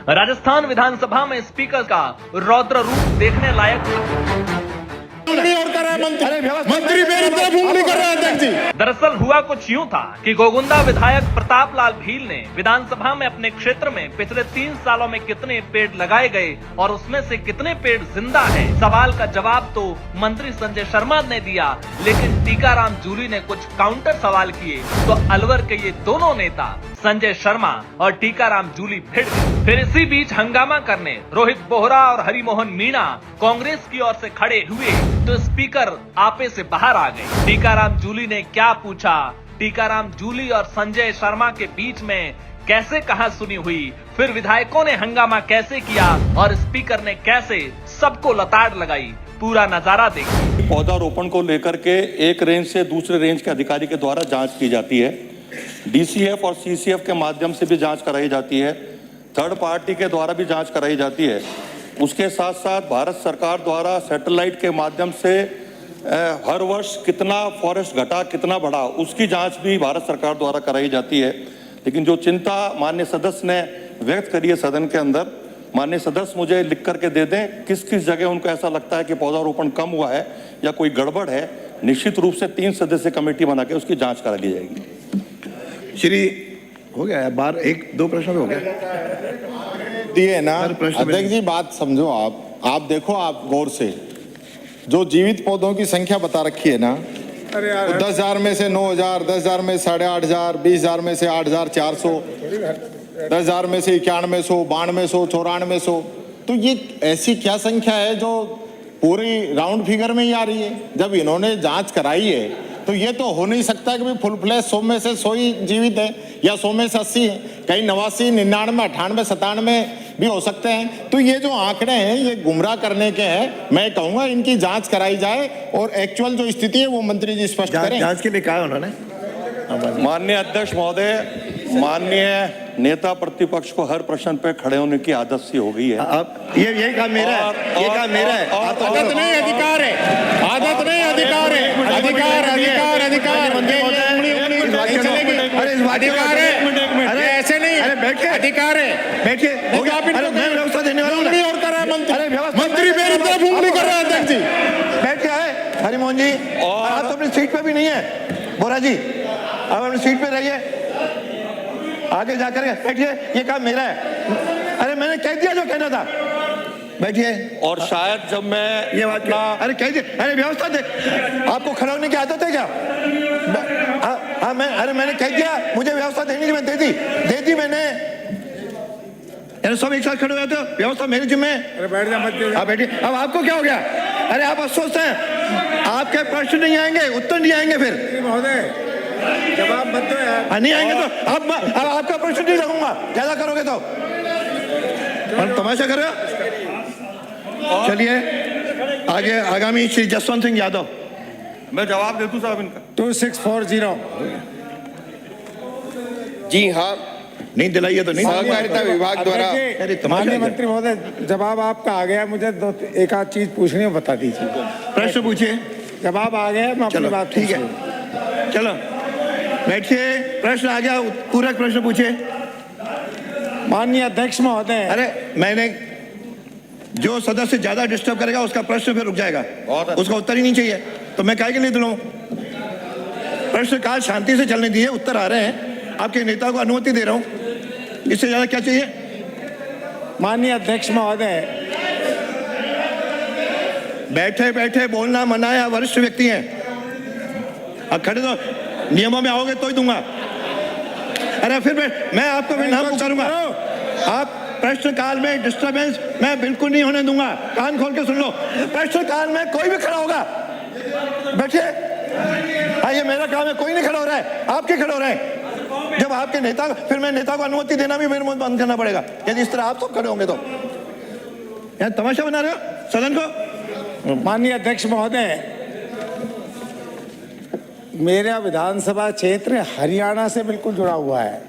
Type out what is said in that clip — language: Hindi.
राजस्थान विधानसभा में स्पीकर का रौद्र रूप देखने लायक और कर रहा है मंत्री मेरी तरफ उंगली कर रहा है अध्यक्ष जी। दरअसल हुआ कुछ यूं था कि गोगुंदा विधायक प्रताप लाल भील ने विधानसभा में अपने क्षेत्र में पिछले 3 सालों में कितने पेड़ लगाए गए और उसमें से कितने पेड़ जिंदा हैं, सवाल का जवाब तो मंत्री संजय शर्मा ने दिया, लेकिन टीकाराम जूली ने कुछ काउंटर सवाल किए तो अलवर के ये दोनों नेता संजय शर्मा और टीकाराम जूली भिड़ गए। फिर इसी बीच हंगामा करने रोहित बोहरा और हरिमोहन मीणा कांग्रेस की ओर से खड़े हुए तो स्पीकर आपे से बाहर आ गए। टीकाराम जूली ने क्या पूछा, टीकाराम जूली और संजय शर्मा के बीच में कैसे कहा सुनी हुई, फिर विधायकों ने हंगामा कैसे किया और स्पीकर ने कैसे सबको लताड़ लगाई, पूरा नजारा देखिए। पौधारोपण को लेकर के एक रेंज से दूसरे रेंज के अधिकारी के द्वारा जांच की जाती है। डीसीएफ और सीसीएफ के माध्यम से भी जांच कराई जाती है, थर्ड पार्टी के द्वारा भी जांच कराई जाती है। उसके साथ साथ भारत सरकार द्वारा सैटेलाइट के माध्यम से हर वर्ष कितना फॉरेस्ट घटा कितना बढ़ा उसकी जांच भी भारत सरकार द्वारा कराई जाती है। लेकिन जो चिंता माननीय सदस्य ने व्यक्त करी है सदन के अंदर, माननीय सदस्य मुझे लिख करके दे दें किस किस जगह उनको ऐसा लगता है कि पौधारोपण कम हुआ है या कोई गड़बड़ है। निश्चित रूप से 3 सदस्य कमेटी बना के उसकी जाँच करा ली जाएगी। श्री हो गया बार 1-2 प्रश्न हो गया दिए ना अध्यक्ष जी, बात समझो आप देखो, आप गौर से जो जीवित पौधों की संख्या बता रखी है ना, तो 10,000 में से 9,000, 10,000 में 8,500, 20,000 में से 8,400, 10,000 में से 9100, 9200, 9400, तो ये ऐसी क्या संख्या है जो पूरी राउंड फिगर में ही आ रही है। जब इन्होंने जांच कराई है तो ये तो हो नहीं सकता कि भाई फुल फ्लैश 100 में से 100 ही जीवित है या 100 में से 80 है, कहीं 89, 99, 98, 97 भी हो सकते हैं। तो ये जो आंकड़े हैं ये गुमराह करने के हैं। मैं कहूंगा इनकी जांच कराई जाए और एक्चुअल जो स्थिति है वो मंत्री जी स्पष्ट करें। जांच के लिए कहा उन्होंने। माननीय अध्यक्ष महोदय, माननीय नेता प्रतिपक्ष को हर प्रश्न पे खड़े होने की आदत सी हो गई है। अब ये काम मेरा है, ये काम मेरा है। आदत नहीं अधिकार है, आदत नहीं अधिकार है, अधिकार अधिकार अधिकार अधिकार है। अरे ऐसे नहीं, अरे बैठिए, अधिकार है, बैठिए। मैं व्यवस्था देने वाला हूँ और कर रहा है मंत्री मेरी तरफ उंगली कर रहा है अध्यक्ष जी। बैठ गया है हरिमोहन जी, और आप तो अपनी सीट पे भी नहीं है। बोरा जी आप अपनी सीट पे रहिए, आगे जाकर बैठिए, ये काम मेरा है। अरे मैंने कह दिया जो कहना था, बैठिए। और शायद जब मैं ये बात अरे कह दिए, अरे व्यवस्था दे, आपको खड़ा होने की आदत है क्या? हाँ मैंने कह दिया, मुझे व्यवस्था देनी थी, मैं दे दी मैंने। सब एक साथ खड़े हुए तो व्यवस्था मेरी जिम्मे। अरे बैठ जा, मत आप बैठिए। अब आपको क्या हो गया? अरे आप अस्वस्थ हैं, आपके प्रश्न नहीं आएंगे, उत्तर नहीं आएंगे, फिर महोदय जवाब मत दो यार। नहीं आएंगे तो अब आपका प्रश्न नहीं रखूंगा, ज्यादा करोगे तो तमाशा कर रहे हो। चलिए आगे, आगामी श्री जसवंत सिंह यादव। मैं जवाब दे दूं साहब इनका। 2640 जी हाँ, नहीं दिलाइए तो नहीं। सहकारिता विभाग द्वारा। माननीय मंत्री महोदय, जवाब आपका आ गया, मुझे एक आध चीज पूछनी है, बता दीजिए। प्रश्न पूछिए। जवाब आ गया, मैं अपनी बात ठीक है, चलो बैठिए। प्रश्न आ गया, पूरक प्रश्न पूछिए। माननीय अध्यक्ष महोदय, अरे मैंने जो सदस्य ज्यादा डिस्टर्ब करेगा उसका प्रश्न फिर रुक जाएगा, उसका उत्तर ही नहीं चाहिए, तो मैं काहे के लिए दिलाऊं? प्रश्न काल शांति से चलने दिए, उत्तर आ रहे हैं, आपके नेता को अनुमति दे रहा हूं, इससे ज्यादा क्या चाहिए? माननीय अध्यक्ष महोदय, बैठे बैठे बोलना मना है, वरिष्ठ व्यक्ति हैं। अब खड़े तो नियमों में आओगे तो ही दूंगा। अरे फिर मैं आपको भी नाम पुकारूंगा। आप प्रश्न काल में डिस्टर्बेंस मैं बिल्कुल नहीं होने दूंगा, कान खोल के सुन लो। प्रश्न काल में कोई भी खड़ा होगा, बैठिए। हाँ, ये मेरा काम है, कोई नहीं खड़ा हो रहा है, आपके खड़े हो रहे हैं। जब आपके नेता, फिर मैं नेता को अनुमति देना भी मेरे मुंह बंद करना पड़ेगा, यदि इस तरह आप सब खड़े होंगे तो। यार तमाशा बना रहे हो सदन को। माननीय अध्यक्ष महोदय, मेरा विधानसभा क्षेत्र हरियाणा से बिल्कुल जुड़ा हुआ है।